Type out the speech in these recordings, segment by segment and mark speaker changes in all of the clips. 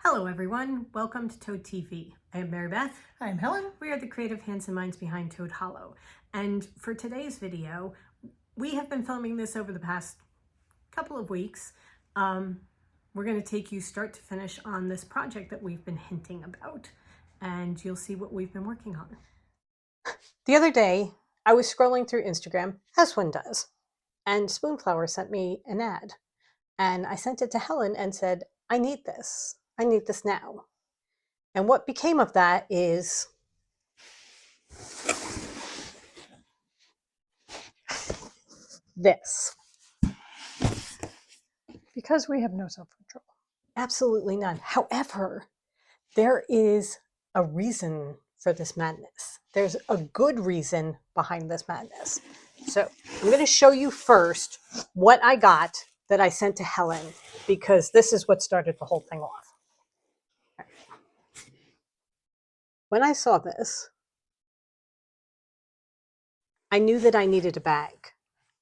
Speaker 1: Hello everyone, welcome to Toad TV. I am Mary Beth.
Speaker 2: I'm Helen.
Speaker 1: We are the creative hands and minds behind Toad Hollow. And for today's video, we have been filming this over the past couple of weeks. We're going to take you start to finish on this project that we've been hinting about, and you'll see what we've been working on.
Speaker 3: The other day, I was scrolling through Instagram, as one does, and Spoonflower sent me an ad. And I sent it to Helen and said, I need this. I need this now. And what became of that is this.
Speaker 2: Because we have no self-control.
Speaker 3: Absolutely none. However, there is a reason for this madness. There's a good reason behind this madness. So I'm going to show you first what I got that I sent to Helen, because this is what started the whole thing off. When I saw this, I knew that I needed a bag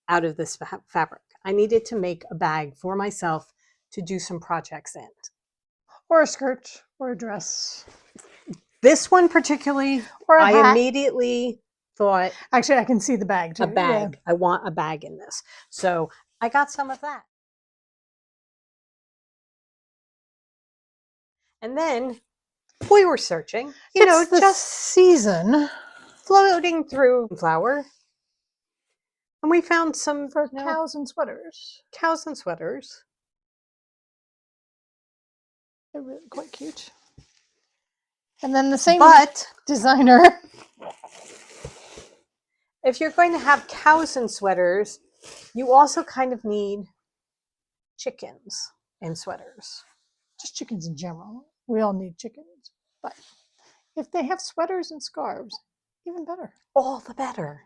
Speaker 3: out of this fabric. I needed to make a bag for myself to do some projects in.
Speaker 2: Or a skirt, or a dress.
Speaker 3: This one particularly,
Speaker 2: Or a
Speaker 3: I
Speaker 2: hat.
Speaker 3: immediately thought,
Speaker 2: Actually, I can see the bag too.
Speaker 3: a bag.
Speaker 2: Yeah.
Speaker 3: I want a bag in this. So I got some of that. And then we were searching,
Speaker 2: It's the
Speaker 3: just
Speaker 2: season
Speaker 3: floating through flour. And we found some
Speaker 2: for cows and sweaters.
Speaker 3: cows and sweaters.
Speaker 2: They're really quite cute. And then the same
Speaker 3: But
Speaker 2: designer.
Speaker 3: if you're going to have cows and sweaters, you also kind of need chickens in sweaters.
Speaker 2: Just chickens in general. We all need chickens. But if they have sweaters and scarves, even better.
Speaker 3: All the better.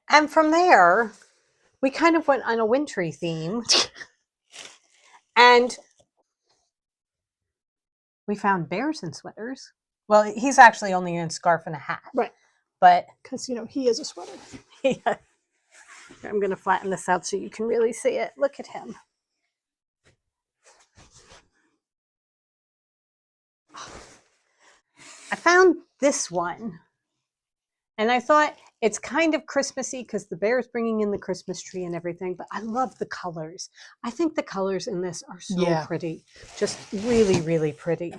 Speaker 3: And from there, we kind of went on a wintry theme. And we found bears in sweaters. Well, he's actually only in a scarf and a hat.
Speaker 2: Right.
Speaker 3: But
Speaker 2: Because, he is a sweater.
Speaker 3: yeah. I'm going to flatten this out so you can really see it. Look at him. I found this one, and I thought it's kind of Christmassy because the bear's bringing in the Christmas tree and everything, but I love the colors. I think the colors in this are so pretty, just really, really pretty.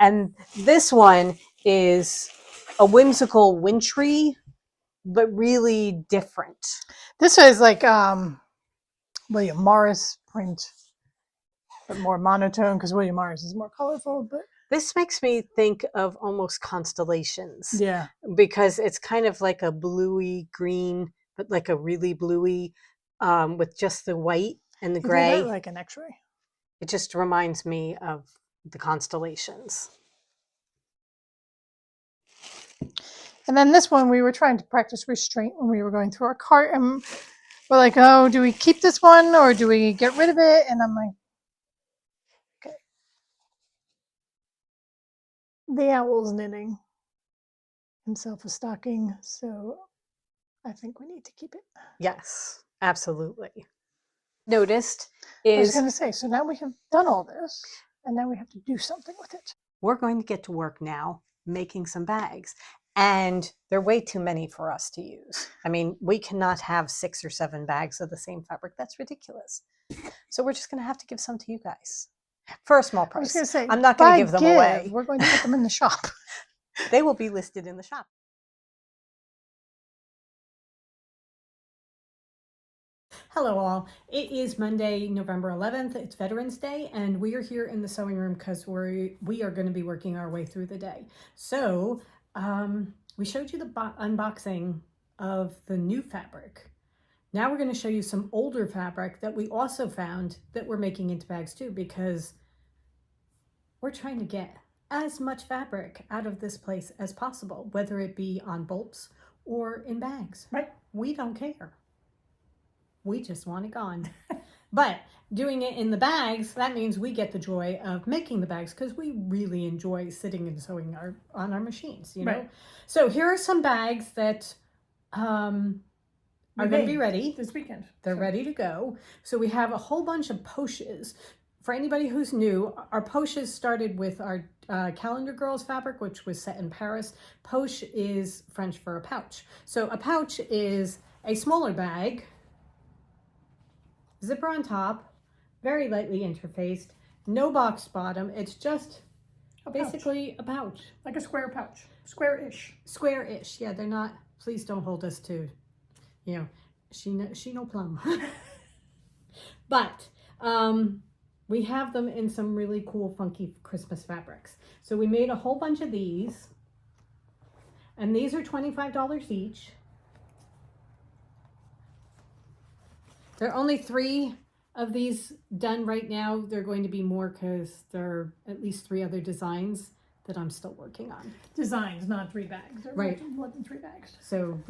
Speaker 3: And this one is a whimsical wintry, but really different.
Speaker 2: This is like William Morris print, but more monotone because William Morris is more colorful. But
Speaker 3: This makes me think of almost constellations.
Speaker 2: yeah,
Speaker 3: Because it's kind of like a bluey green, but like a really bluey with just the white and the gray.
Speaker 2: like an X-ray.
Speaker 3: It just reminds me of the constellations.
Speaker 2: And then this one, we were trying to practice restraint when we were going through our cart, and we're like, oh, do we keep this one or do we get rid of it? And I'm like, okay. The owl's knitting himself a stocking, so I think we need to keep it.
Speaker 3: Yes, absolutely. Noticed
Speaker 2: I was
Speaker 3: is
Speaker 2: going to say, so now we have done all this, and now we have to do something with it.
Speaker 3: we're going to get to work now making some bags. And they're way too many for us to use. I mean, we cannot have 6 or 7 bags of the same fabric. That's ridiculous. So we're just going to have to give some to you guys for a small price.
Speaker 2: I was going to say,
Speaker 3: I'm not going to give them away.
Speaker 2: We're going to put them in the shop.
Speaker 3: They will be listed in the shop.
Speaker 1: Hello all, it is Monday, November 11th, it's Veterans Day, and we are here in the sewing room because we are going to be working our way through the day. So, we showed you the unboxing of the new fabric. Now we're going to show you some older fabric that we also found that we're making into bags too, because we're trying to get as much fabric out of this place as possible, whether it be on bolts or in bags.
Speaker 2: Right.
Speaker 1: We don't care. We just want it gone. But doing it in the bags, that means we get the joy of making the bags because we really enjoy sitting and sewing on our machines, you know?
Speaker 2: Right.
Speaker 1: So here are some bags that are going to be ready
Speaker 2: this weekend.
Speaker 1: They're ready to go. So we have a whole bunch of poches for anybody who's new, our poches started with our Calendar Girls fabric, which was set in Paris. Poche is French for a pouch. So a pouch is a smaller bag, zipper on top, very lightly interfaced, no box bottom. It's just basically a pouch.
Speaker 2: Like a square pouch. Square-ish.
Speaker 1: Square-ish. Yeah, they're not, please don't hold us to, you know, she no plum. But we have them in some really cool, funky Christmas fabrics. So we made a whole bunch of these, and these are $25 each. There are only 3 of these done right now. There are going to be more because there are at least 3 other designs that I'm still working on.
Speaker 2: Designs, not 3 bags. There are
Speaker 1: Right.
Speaker 2: more than 3 bags.
Speaker 1: So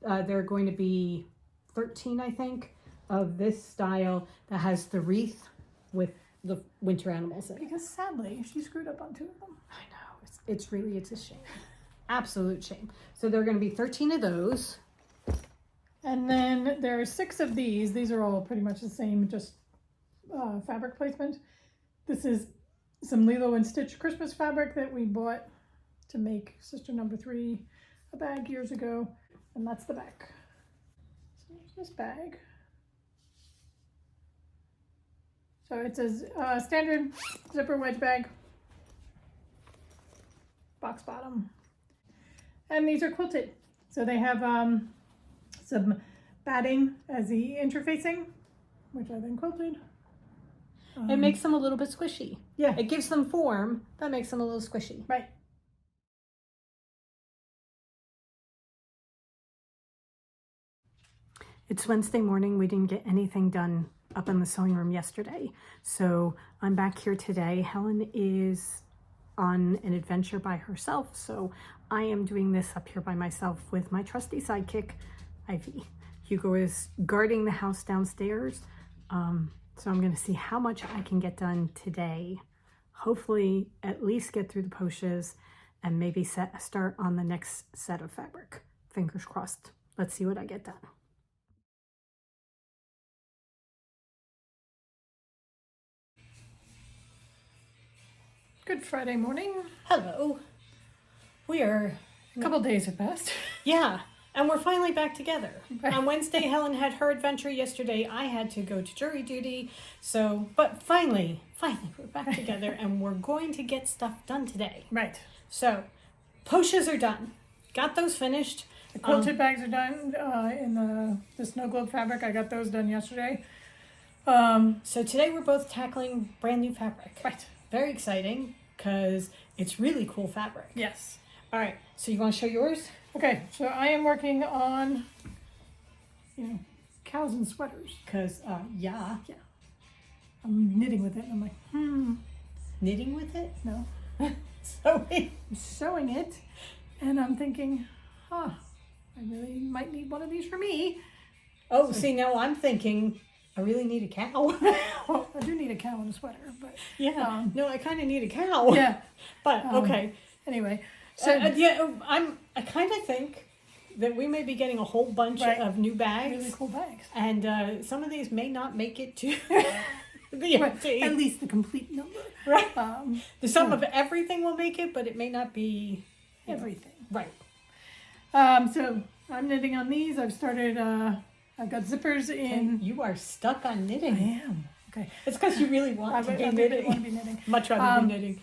Speaker 1: there are going to be 13, I think, of this style that has the wreath with the winter animals in it.
Speaker 2: Because sadly, she screwed up on 2 of them.
Speaker 1: I know, it's a shame. Absolute shame. So there are going to be 13 of those.
Speaker 2: And then there are 6 of these. These are all pretty much the same, just fabric placement. This is some Lilo and Stitch Christmas fabric that we bought to make Sister Number 3 a bag years ago. And that's the back. So there's this bag. So it's a standard zipper wedge bag. Box bottom. And these are quilted. So they have some batting as the interfacing, which I then quilted.
Speaker 1: It makes them a little bit squishy.
Speaker 2: Yeah.
Speaker 1: It gives them form, that makes them a little squishy.
Speaker 2: Right.
Speaker 1: It's Wednesday morning. We didn't get anything done up in the sewing room yesterday. So I'm back here today. Helen is on an adventure by herself. So I am doing this up here by myself with my trusty sidekick, Ivy. Hugo is guarding the house downstairs. So I'm going to see how much I can get done today. Hopefully at least get through the poches and maybe start on the next set of fabric. Fingers crossed. Let's see what I get done.
Speaker 2: Good Friday morning.
Speaker 1: Hello. We are,
Speaker 2: A couple days have passed.
Speaker 1: yeah, and we're finally back together.
Speaker 2: Right.
Speaker 1: On Wednesday, Helen had her adventure yesterday. I had to go to jury duty. So, but finally, we're back together and we're going to get stuff done today.
Speaker 2: Right.
Speaker 1: So, poches are done. Got those finished.
Speaker 2: The quilted bags are done in the snow globe fabric. I got those done yesterday.
Speaker 1: So today we're both tackling brand new fabric.
Speaker 2: Right.
Speaker 1: Very exciting because it's really cool fabric.
Speaker 2: Yes.
Speaker 1: All right, so you want to show yours?
Speaker 2: Okay, so I am working on, cows and sweaters.
Speaker 1: Because, yeah.
Speaker 2: I'm knitting with it, and I'm like,
Speaker 1: Knitting with it?
Speaker 2: no.
Speaker 1: Sewing.
Speaker 2: I'm sewing it, and I'm thinking, I really might need one of these for me.
Speaker 1: Oh, see, now I'm thinking, I really need a cow.
Speaker 2: Well, I do need a cow and a sweater, but
Speaker 1: Yeah. No, I kind of need a cow.
Speaker 2: yeah.
Speaker 1: But, okay.
Speaker 2: Anyway, so
Speaker 1: Yeah, I kind of think that we may be getting a whole bunch
Speaker 2: Right.
Speaker 1: of new bags.
Speaker 2: really cool bags.
Speaker 1: And some of these may not make it to the empty.
Speaker 2: At least the complete number.
Speaker 1: Right.
Speaker 2: Um,
Speaker 1: Some of everything will make it, but it may not be
Speaker 2: everything.
Speaker 1: right.
Speaker 2: So I'm knitting on these. I've started. I've got zippers in.
Speaker 1: And you are stuck on knitting.
Speaker 2: I am. Okay.
Speaker 1: It's because you really want to be
Speaker 2: I
Speaker 1: knitting.
Speaker 2: really want to be knitting.
Speaker 1: Much rather be knitting.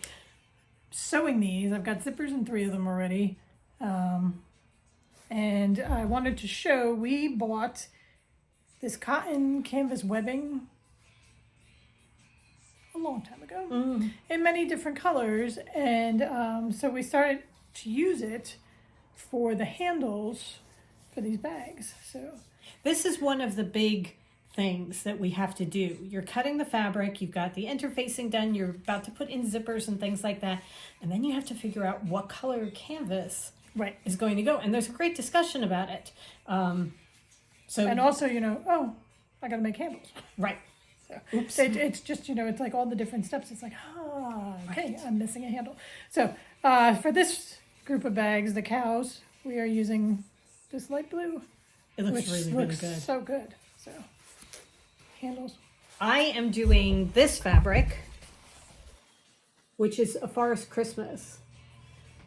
Speaker 2: Sewing these. I've got zippers in 3 of them already. And I wanted to show, we bought this cotton canvas webbing a long time ago in many different colors. And so we started to use it for the handles for these bags. So
Speaker 1: This is one of the big things that we have to do. You're cutting the fabric, you've got the interfacing done, you're about to put in zippers and things like that, and then you have to figure out what color canvas
Speaker 2: right.
Speaker 1: is going to go. And there's a great discussion about it.
Speaker 2: And also, I got to make handles.
Speaker 1: Right.
Speaker 2: So
Speaker 1: Oops.
Speaker 2: it's just, it's like all the different steps. It's like, okay, I'm missing a handle. So for this group of bags, the cows, we are using this light blue.
Speaker 1: It looks
Speaker 2: which
Speaker 1: really,
Speaker 2: looks
Speaker 1: really good.
Speaker 2: so good. So handles.
Speaker 1: I am doing this fabric, which is a Forest Christmas.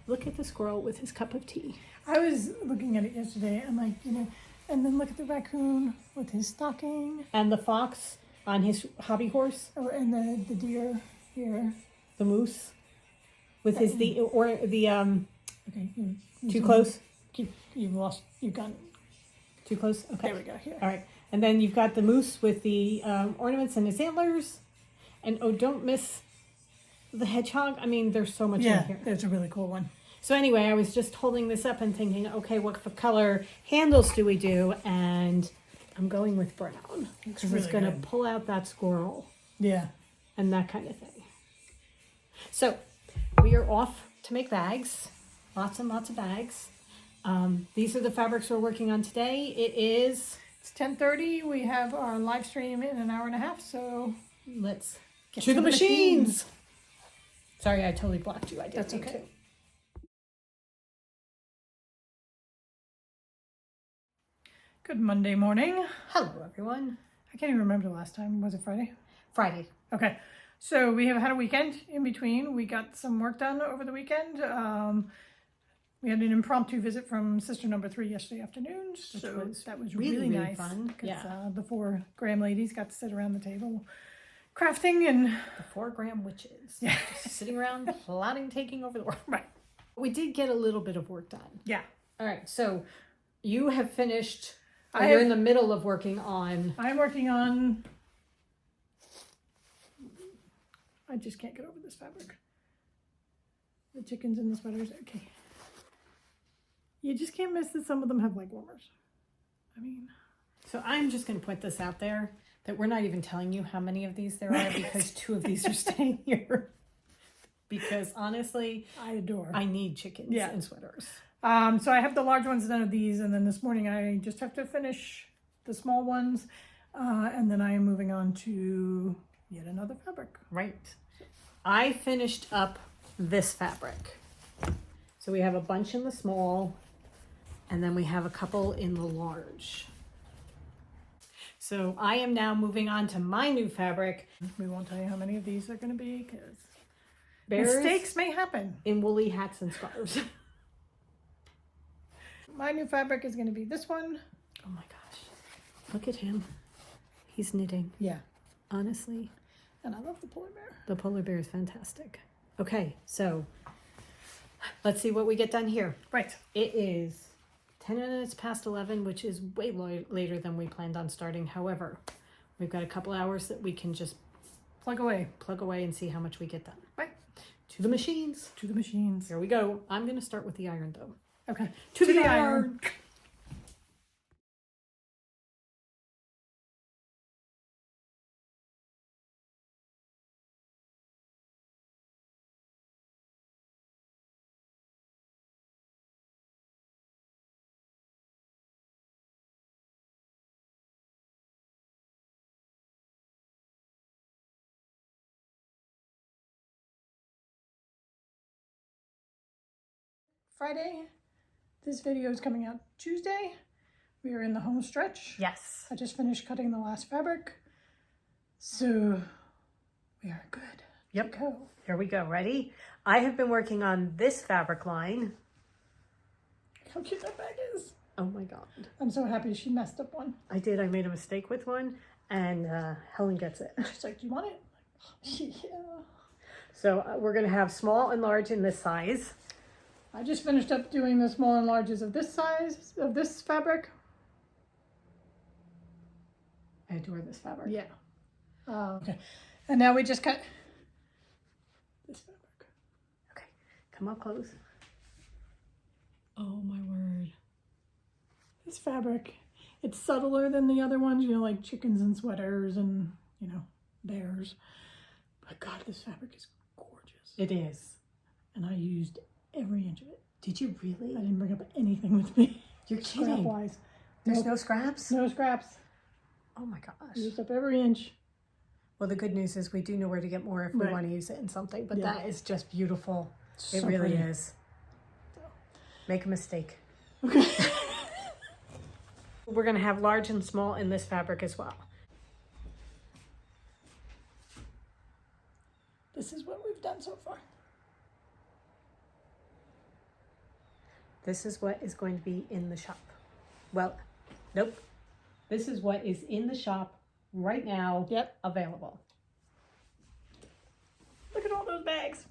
Speaker 1: Look at the squirrel with his cup of tea.
Speaker 2: I was looking at it yesterday and like, you know, and then look at the raccoon with his stocking.
Speaker 1: And the fox on his hobby horse.
Speaker 2: Oh, and the deer here.
Speaker 1: The moose with his,
Speaker 2: Okay.
Speaker 1: too close?
Speaker 2: You've gone.
Speaker 1: Too close? Okay.
Speaker 2: There we go, here.
Speaker 1: All right. And then you've got the moose with the ornaments and his antlers. And oh, don't miss the hedgehog. I mean, there's so much in here.
Speaker 2: There's a really cool one.
Speaker 1: So anyway, I was just holding this up and thinking, okay, what color handles do we do? And I'm going with brown.
Speaker 2: It's
Speaker 1: Because
Speaker 2: really
Speaker 1: it's going to
Speaker 2: good.
Speaker 1: pull out that squirrel
Speaker 2: Yeah.
Speaker 1: and that kind of thing. So we are off to make bags. Lots and lots of bags. These are the fabrics we're working on today. It's
Speaker 2: 10:30. We have our live stream in an hour and a half, so
Speaker 1: let's
Speaker 2: get
Speaker 1: to the machines. Sorry, I totally blocked you. I did.
Speaker 2: That's okay. Good Monday morning.
Speaker 1: Hello, everyone.
Speaker 2: I can't even remember the last time. Was it Friday?
Speaker 1: Friday.
Speaker 2: Okay. So we have had a weekend in between. We got some work done over the weekend. We had an impromptu visit from sister number 3 yesterday afternoon. So that was really nice.
Speaker 1: Fun. Yeah.
Speaker 2: The 4 Graham ladies got to sit around the table crafting and
Speaker 1: The 4 Graham witches.
Speaker 2: Yeah.
Speaker 1: Just sitting around plotting, taking over the world.
Speaker 2: Right.
Speaker 1: We did get a little bit of work done.
Speaker 2: Yeah.
Speaker 1: All right. So you have finished.
Speaker 2: I
Speaker 1: You're
Speaker 2: have-
Speaker 1: in the middle of working on.
Speaker 2: I'm working on. I just can't get over this fabric. The chickens and the sweaters. Okay. You just can't miss that some of them have leg warmers. I mean,
Speaker 1: So I'm just going to put this out there that we're not even telling you how many of these there are because 2 of these are staying here. Because honestly,
Speaker 2: I adore.
Speaker 1: I need chickens
Speaker 2: Yeah.
Speaker 1: and sweaters.
Speaker 2: So I have the large ones done of these, and then this morning I just have to finish the small ones, and then I am moving on to yet another fabric.
Speaker 1: Right. I finished up this fabric. So we have a bunch in the small, and then we have a couple in the large. So I am now moving on to my new fabric.
Speaker 2: We won't tell you how many of these are going to be because
Speaker 1: Bears
Speaker 2: mistakes may happen.
Speaker 1: in woolly hats and scarves.
Speaker 2: My new fabric is going to be this one.
Speaker 1: Oh my gosh. Look at him. He's knitting.
Speaker 2: Yeah.
Speaker 1: Honestly,
Speaker 2: And I love the polar bear.
Speaker 1: the polar bear is fantastic. Okay, so let's see what we get done here.
Speaker 2: Right.
Speaker 1: It is 10 minutes past 11, which is way later than we planned on starting. However, we've got a couple hours that we can just
Speaker 2: Plug away.
Speaker 1: plug away and see how much we get done.
Speaker 2: Right.
Speaker 1: To the machines.
Speaker 2: To the machines.
Speaker 1: Here we go. I'm going to start with the iron though.
Speaker 2: Okay.
Speaker 1: To the iron.
Speaker 2: Friday. This video is coming out Tuesday. We are in the home stretch.
Speaker 1: Yes.
Speaker 2: I just finished cutting the last fabric. So we are good.
Speaker 1: Yep.
Speaker 2: Go.
Speaker 1: Here we go. Ready? I have been working on this fabric line.
Speaker 2: How cute that bag is.
Speaker 1: Oh my God.
Speaker 2: I'm so happy she messed up one.
Speaker 1: I did. I made a mistake with one and Helen gets it.
Speaker 2: She's like, do you want it? Yeah.
Speaker 1: So we're going to have small and large in this size.
Speaker 2: I just finished up doing the small and larges of this size, of this fabric.
Speaker 1: I adore this fabric.
Speaker 2: Yeah. Okay. And now we just cut this fabric.
Speaker 1: Okay. Come up close.
Speaker 2: Oh my word. This fabric, it's subtler than the other ones, you know, like chickens and sweaters and, you know, bears. But God, this fabric is gorgeous.
Speaker 1: It is.
Speaker 2: And I used every inch of it.
Speaker 1: Did you really?
Speaker 2: I didn't bring up anything with me.
Speaker 1: You're
Speaker 2: Scrap
Speaker 1: kidding.
Speaker 2: wise.
Speaker 1: There's
Speaker 2: Nope.
Speaker 1: no scraps?
Speaker 2: No scraps.
Speaker 1: Oh my gosh.
Speaker 2: Used up every inch.
Speaker 1: Well, the good news is we do know where to get more if we
Speaker 2: Right.
Speaker 1: want to use it in something, but
Speaker 2: Yeah.
Speaker 1: that is just beautiful. It
Speaker 2: So
Speaker 1: really
Speaker 2: pretty.
Speaker 1: is. Make a mistake.
Speaker 2: Okay.
Speaker 1: We're going to have large and small in this fabric as well.
Speaker 2: this is what we've done so far.
Speaker 3: This is what is going to be in the shop. Well, nope. This is what is in the shop right now.
Speaker 2: Yep.
Speaker 3: Available.
Speaker 2: Look at all those bags.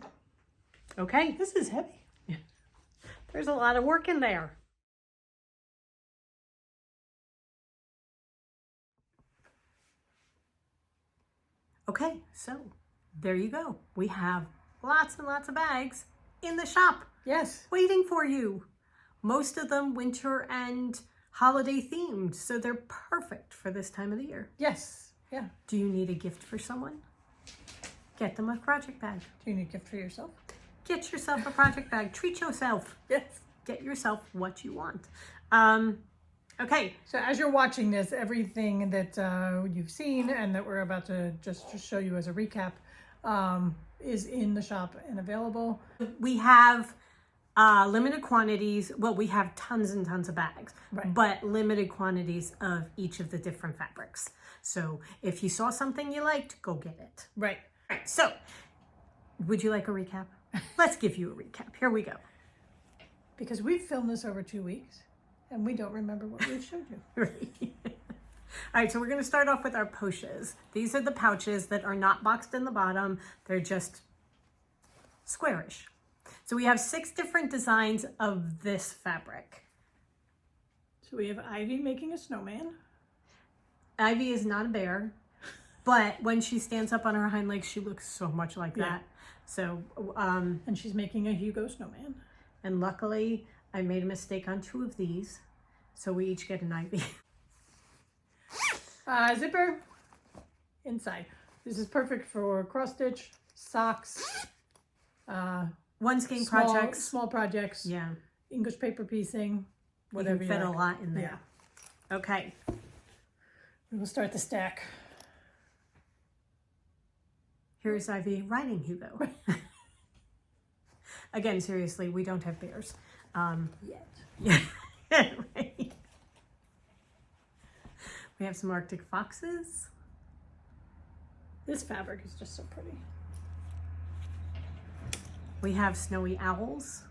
Speaker 3: Okay.
Speaker 2: This is heavy.
Speaker 3: There's a lot of work in there. Okay, so there you go. We have lots and lots of bags in the shop
Speaker 2: Yes.
Speaker 3: waiting for you. Most of them winter and holiday themed, so they're perfect for this time of the year.
Speaker 2: Yes. Yeah.
Speaker 3: Do you need a gift for someone? Get them a project bag.
Speaker 2: Do you need a gift for yourself?
Speaker 3: Get yourself a project bag. Treat yourself.
Speaker 2: Yes.
Speaker 3: Get yourself what you want. Okay.
Speaker 2: So as you're watching this, everything that you've seen and that we're about to just show you as a recap is in the shop and available.
Speaker 3: We have limited quantities. Well, we have tons and tons of bags,
Speaker 2: Right.
Speaker 3: but limited quantities of each of the different fabrics. So if you saw something you liked, go get it.
Speaker 2: Right.
Speaker 3: All right. So would you like a recap? Let's give you a recap. Here we go.
Speaker 2: Because we've filmed this over 2 weeks and we don't remember what we've showed you.
Speaker 3: Right. All right, so we're going to start off with our poches. These are the pouches that are not boxed in the bottom. They're just squarish. So we have 6 different designs of this fabric.
Speaker 2: So we have Ivy making a snowman.
Speaker 3: Ivy is not a bear, but when she stands up on her hind legs, she looks so much like that. So,
Speaker 2: And she's making a Hugo snowman.
Speaker 3: and luckily I made a mistake on 2 of these. So we each get an Ivy.
Speaker 2: Zipper inside. This is perfect for cross stitch, socks,
Speaker 3: One skein projects.
Speaker 2: small projects,
Speaker 3: Yeah.
Speaker 2: English paper piecing, whatever
Speaker 3: You can
Speaker 2: you
Speaker 3: fit a
Speaker 2: like.
Speaker 3: lot in there. Okay.
Speaker 2: We will start the stack.
Speaker 3: Here's Ivy riding Hugo. Again, seriously, we don't have bears.
Speaker 2: Yet.
Speaker 3: Yeah. Right. We have some Arctic foxes.
Speaker 2: This fabric is just so pretty.
Speaker 3: We have snowy owls.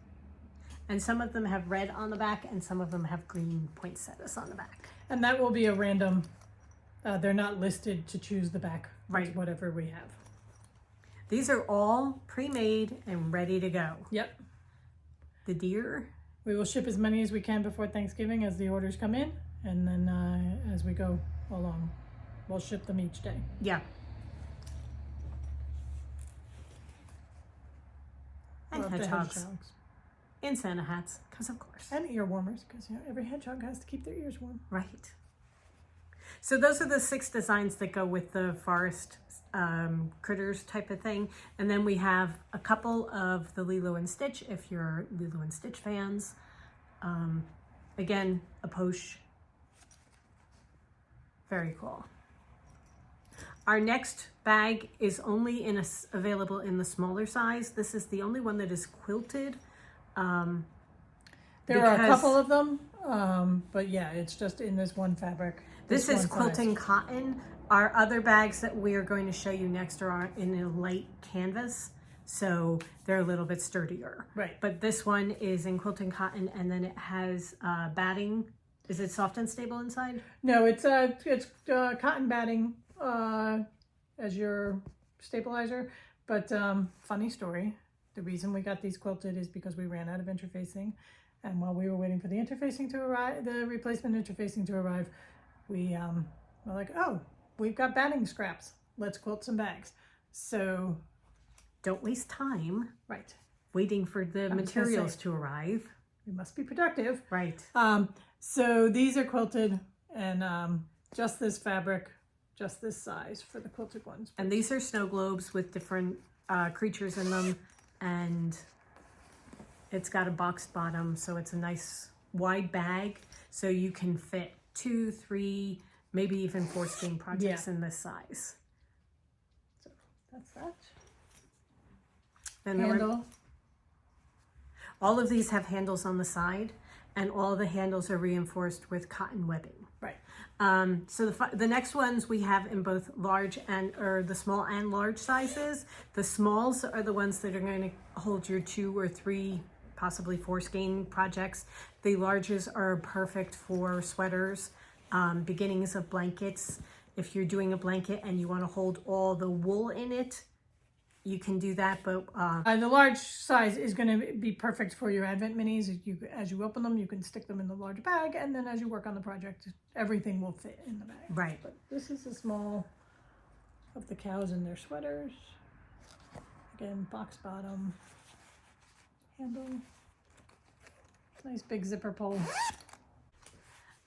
Speaker 3: And some of them have red on the back and some of them have green poinsettias on the back.
Speaker 2: And that will be a random, they're not listed to choose the back.
Speaker 3: Right.
Speaker 2: It's whatever we have.
Speaker 3: These are all pre-made and ready to go.
Speaker 2: Yep.
Speaker 3: The deer.
Speaker 2: We will ship as many as we can before Thanksgiving as the orders come in. And then as we go along, we'll ship them each day.
Speaker 3: Yeah. And
Speaker 2: Love the
Speaker 3: hedgehogs. In Santa hats, because of course.
Speaker 2: And ear warmers, because every hedgehog has to keep their ears warm.
Speaker 3: Right. So those are the 6 designs that go with the forest critters type of thing. And then we have a couple of the Lilo and Stitch, if you're Lilo and Stitch fans. Again, a poche. Very cool. Our next bag is only available in the smaller size. This is the only one that is quilted.
Speaker 2: There are a couple of them, but yeah, it's just in this one fabric.
Speaker 3: This is
Speaker 2: one
Speaker 3: quilting
Speaker 2: size.
Speaker 3: cotton. Our other bags that we are going to show you next are in a light canvas, so they're a little bit sturdier.
Speaker 2: Right.
Speaker 3: But this one is in quilting cotton, and then it has batting. Is it soft and stable inside?
Speaker 2: No, it's cotton batting as your stabilizer. But funny story, the reason we got these quilted is because we ran out of interfacing, and while we were waiting for the interfacing to arrive, the replacement interfacing to arrive, we were like, oh, we've got batting scraps. Let's quilt some bags. So
Speaker 3: Don't waste time
Speaker 2: right,
Speaker 3: waiting for the materials to arrive.
Speaker 2: we must be productive.
Speaker 3: Right.
Speaker 2: So these are quilted, and just this fabric, just this size for the quilted ones.
Speaker 3: And these are snow globes with different creatures in them, and it's got a boxed bottom, so it's a nice wide bag, so you can fit 2, 3, maybe even 4 skein projects in this size.
Speaker 2: So that's that.
Speaker 3: And
Speaker 2: Handle.
Speaker 3: all of these have handles on the side,
Speaker 1: and all the handles are reinforced with cotton webbing.
Speaker 2: Right.
Speaker 1: So the next ones we have in both large or the small and large sizes. The smalls are the ones that are going to hold your 2 or 3, possibly 4 skein projects. The larges are perfect for sweaters, beginnings of blankets. If you're doing a blanket and you want to hold all the wool in it, you can do that, but
Speaker 2: the large size is going to be perfect for your Advent minis. As you open them, you can stick them in the large bag, and then as you work on the project, everything will fit in the bag.
Speaker 1: Right.
Speaker 2: But this is the small of the cows in their sweaters. Again, box bottom, handle, nice big zipper pull.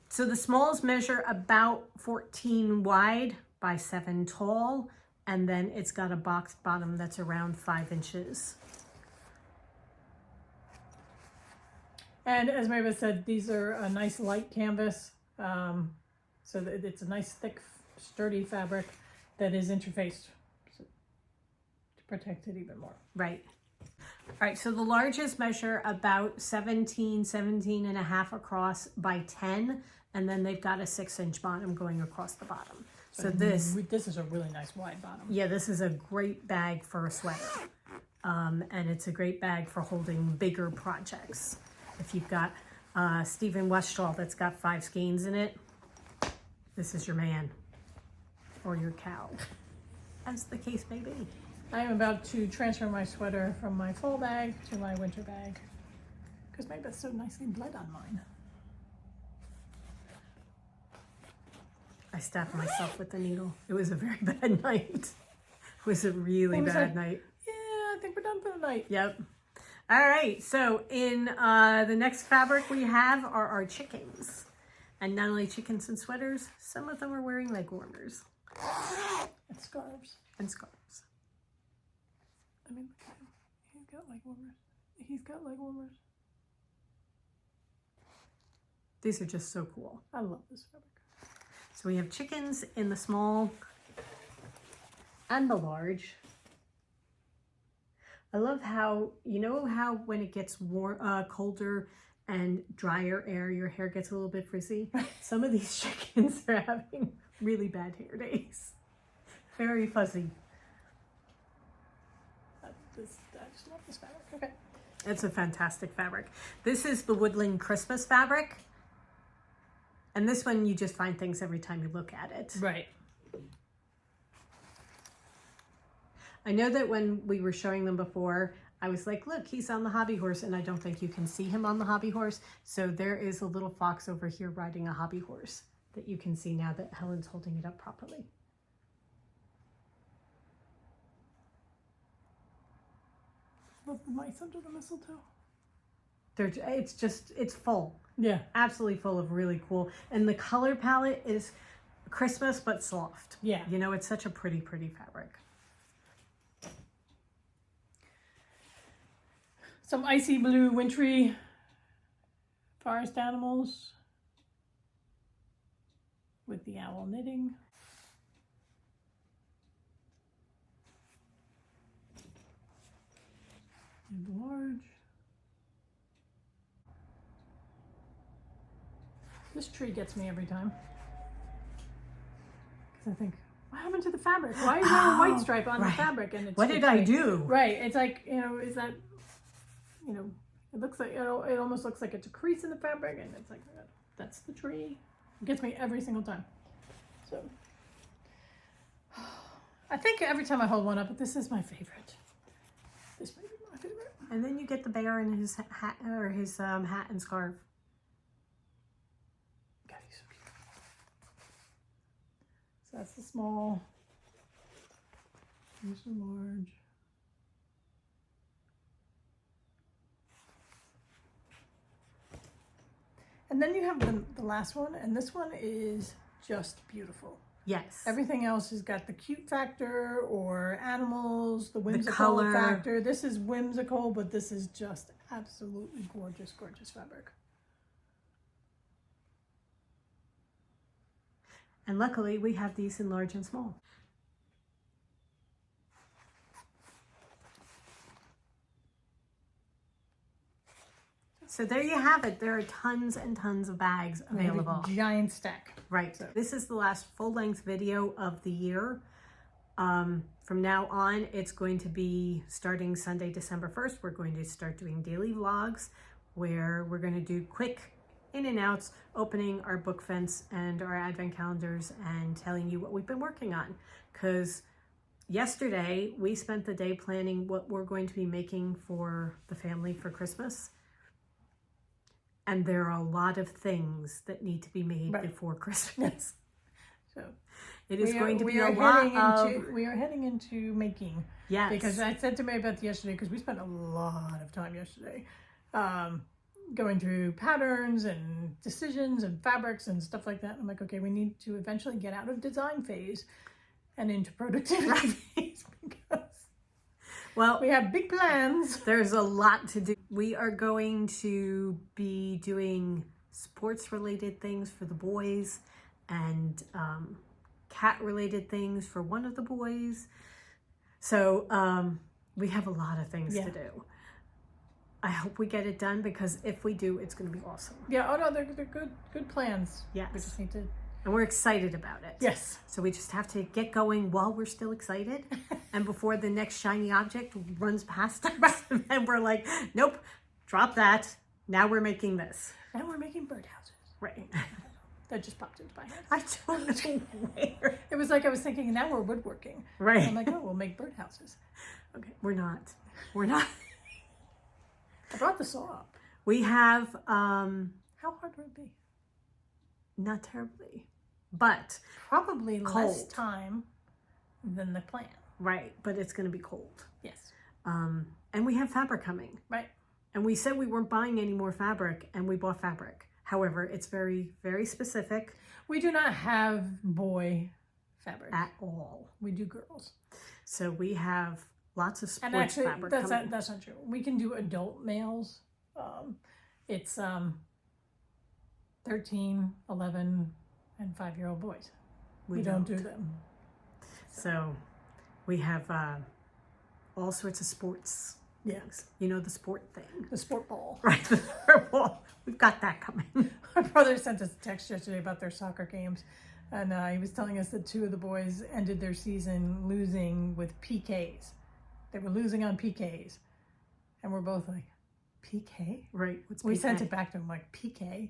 Speaker 1: So the smalls measure about 14 wide by 7 tall. And then it's got a box bottom that's around 5 inches.
Speaker 2: And as Mary said, these are a nice light canvas. So that it's a nice thick, sturdy fabric that is interfaced to protect it even more.
Speaker 1: Right. All right, so the larges measure about 17 and a half across by 10. And then they've got a 6-inch bottom going across the bottom. So this
Speaker 2: is a really nice wide bottom.
Speaker 1: Yeah, this is a great bag for a sweater. And it's a great bag for holding bigger projects. If you've got Stephen Westall that's got 5 skeins in it, this is your man or your cow, as the case may be.
Speaker 2: I am about to transfer my sweater from my fall bag to my winter bag because maybe it's so nicely bled on mine.
Speaker 1: I stabbed myself with the needle. It was a very bad night. It was a really bad night.
Speaker 2: Yeah, I think we're done for the night.
Speaker 1: Yep. All right. So in the next fabric we have are our chickens. And not only chickens and sweaters, some of them are wearing leg warmers.
Speaker 2: And scarves.
Speaker 1: And scarves.
Speaker 2: I mean, look at him. He's got leg warmers. He's got leg warmers.
Speaker 1: These are just so cool.
Speaker 2: I love this fabric.
Speaker 1: So we have chickens in the small and the large. I love how, you know how when it gets colder and drier air, your hair gets a little bit frizzy? Some of these chickens are having really bad hair days. Very fuzzy.
Speaker 2: I just love this fabric. Okay.
Speaker 1: It's a fantastic fabric. This is the Woodland Christmas fabric. And this one, you just find things every time you look at it.
Speaker 2: Right.
Speaker 1: I know that when we were showing them before, I was like, look, he's on the hobby horse, and I don't think you can see him on the hobby horse. So there is a little fox over here riding a hobby horse that you can see now that Helen's holding it up properly.
Speaker 2: Love the mice under the mistletoe.
Speaker 1: It's full.
Speaker 2: Yeah.
Speaker 1: Absolutely full of really cool. And the color palette is Christmas, but soft.
Speaker 2: Yeah.
Speaker 1: You know, it's such a pretty, pretty fabric.
Speaker 2: Some icy blue wintry forest animals with the owl knitting. And large. This tree gets me every time. Because I think, what happened to the fabric? Why is there a white stripe on the fabric? And it's,
Speaker 1: what did I do?
Speaker 2: Right. It's like, you know, is that, you know, it looks like, it almost looks like it's a crease in the fabric, and it's like, that's the tree. It gets me every single time. So, I think every time I hold one up, this is my favorite. This might be my favorite.
Speaker 1: And then you get the bear in his hat, or his hat and scarf.
Speaker 2: God, he's so cute. So that's the small. Here's the large. And then you have the last one, and this one is just beautiful.
Speaker 1: Yes.
Speaker 2: Everything else has got the cute factor or animals, the whimsical
Speaker 1: color
Speaker 2: factor. This is whimsical, but this is just absolutely gorgeous, gorgeous fabric.
Speaker 1: And luckily, we have these in large and small. So there you have it. There are tons and tons of bags available.
Speaker 2: Giant stack.
Speaker 1: Right. So this is the last full-length video of the year. From now on, it's going to be starting Sunday, December 1st. We're going to start doing daily vlogs where we're going to do quick in and outs, opening our book fence and our advent calendars and telling you what we've been working on. Because yesterday we spent the day planning what we're going to be making for the family for Christmas. And there are a lot of things that need to be made before Christmas.
Speaker 2: So
Speaker 1: it is going to be a lot of...
Speaker 2: We are heading into making.
Speaker 1: Yes.
Speaker 2: Because I said to Mary Beth yesterday, because we spent a lot of time yesterday going through patterns and decisions and fabrics and stuff like that. I'm like, okay, we need to eventually get out of design phase and into productivity phase because
Speaker 1: well,
Speaker 2: we have big plans.
Speaker 1: There's a lot to do. We are going to be doing sports related things for the boys and cat related things for one of the boys. So we have a lot of things to do. I hope we get it done because if we do, it's going to be awesome.
Speaker 2: Yeah, oh no, they're good plans.
Speaker 1: Yes.
Speaker 2: We just need to...
Speaker 1: And we're excited about it.
Speaker 2: Yes.
Speaker 1: So we just have to get going while we're still excited and before the next shiny object runs past us. And we're like, nope, drop that. Now we're making this.
Speaker 2: Now we're making birdhouses.
Speaker 1: Right.
Speaker 2: That just popped into my head.
Speaker 1: I don't know where.
Speaker 2: It was like I was thinking, now we're woodworking.
Speaker 1: Right.
Speaker 2: I'm like, oh, we'll make birdhouses.
Speaker 1: Okay, we're not. We're not.
Speaker 2: I brought the saw up.
Speaker 1: We have...
Speaker 2: How hard would it be?
Speaker 1: Not terribly, but
Speaker 2: probably
Speaker 1: cold.
Speaker 2: Less time than the plan.
Speaker 1: Right, but it's going to be cold.
Speaker 2: Yes.
Speaker 1: And we have fabric coming.
Speaker 2: Right.
Speaker 1: And we said we weren't buying any more fabric, and we bought fabric. However, it's very, very specific.
Speaker 2: We do not have boy fabric.
Speaker 1: At all.
Speaker 2: We do girls.
Speaker 1: So we have lots of sports
Speaker 2: and actually,
Speaker 1: fabric
Speaker 2: that's not true. We can do adult males. It's 13, 11, and 5-year-old boys. We don't do them.
Speaker 1: So we have all sorts of sports.
Speaker 2: Yes.
Speaker 1: You know, the sport thing.
Speaker 2: The sport ball.
Speaker 1: Right, the sport ball. We've got that coming.
Speaker 2: My brother sent us a text yesterday about their soccer games. And he was telling us that 2 of the boys ended their season losing with PKs. They were losing on PKs. And we're both like, PK?
Speaker 1: Right. What's
Speaker 2: We
Speaker 1: PK?
Speaker 2: sent it back to him like, PK?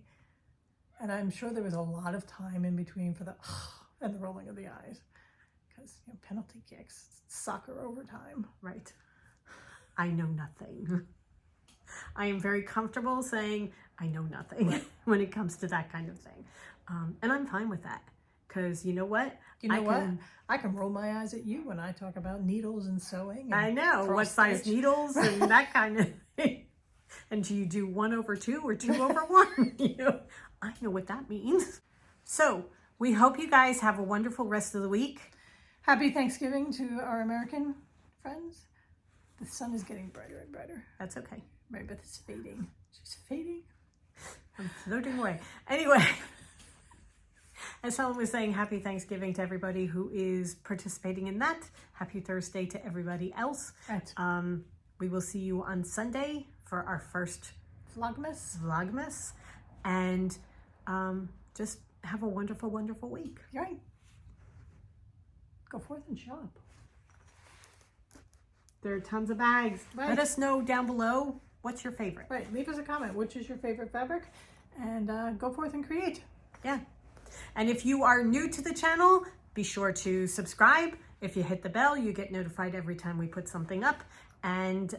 Speaker 2: And I'm sure there was a lot of time in between for the and the rolling of the eyes. Because, you know, penalty kicks, soccer overtime.
Speaker 1: Right. I know nothing. I am very comfortable saying I know nothing when it comes to that kind of thing. And I'm fine with that. Because you know what?
Speaker 2: You know what? I can roll my eyes at you when I talk about needles and sewing. And
Speaker 1: I know. What size needles and that kind of thing. And do you do 1/2 or 2/1? You know, I know what that means. So we hope you guys have a wonderful rest of the week.
Speaker 2: Happy Thanksgiving to our American friends. The sun is getting brighter and brighter.
Speaker 1: That's okay.
Speaker 2: Mary Beth is fading. She's fading.
Speaker 1: I'm floating away. Anyway, as Helen was saying, happy Thanksgiving to everybody who is participating in that. Happy Thursday to everybody else.
Speaker 2: Right.
Speaker 1: We will see you on Sunday for our first
Speaker 2: Vlogmas.
Speaker 1: And just have a wonderful, wonderful week.
Speaker 2: Right. Go forth and shop.
Speaker 1: There are tons of bags.
Speaker 2: Right.
Speaker 1: Let us know down below what's your favorite.
Speaker 2: Right. Leave us a comment. Which is your favorite fabric? And go forth and create.
Speaker 1: Yeah. And if you are new to the channel, be sure to subscribe. If you hit the bell, you get notified every time we put something up. And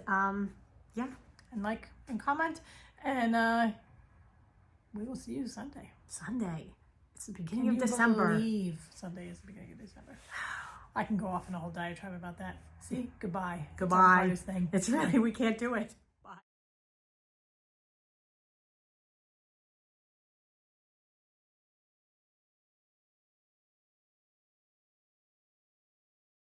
Speaker 1: yeah.
Speaker 2: And like and comment. And we will see you Sunday.
Speaker 1: Sunday. It's the beginning of December.
Speaker 2: Sunday is the beginning of December. I can go off on a whole diatribe about that. See? Goodbye.
Speaker 1: Goodbye.
Speaker 2: It's our hardest thing.
Speaker 1: It's really, we can't do it.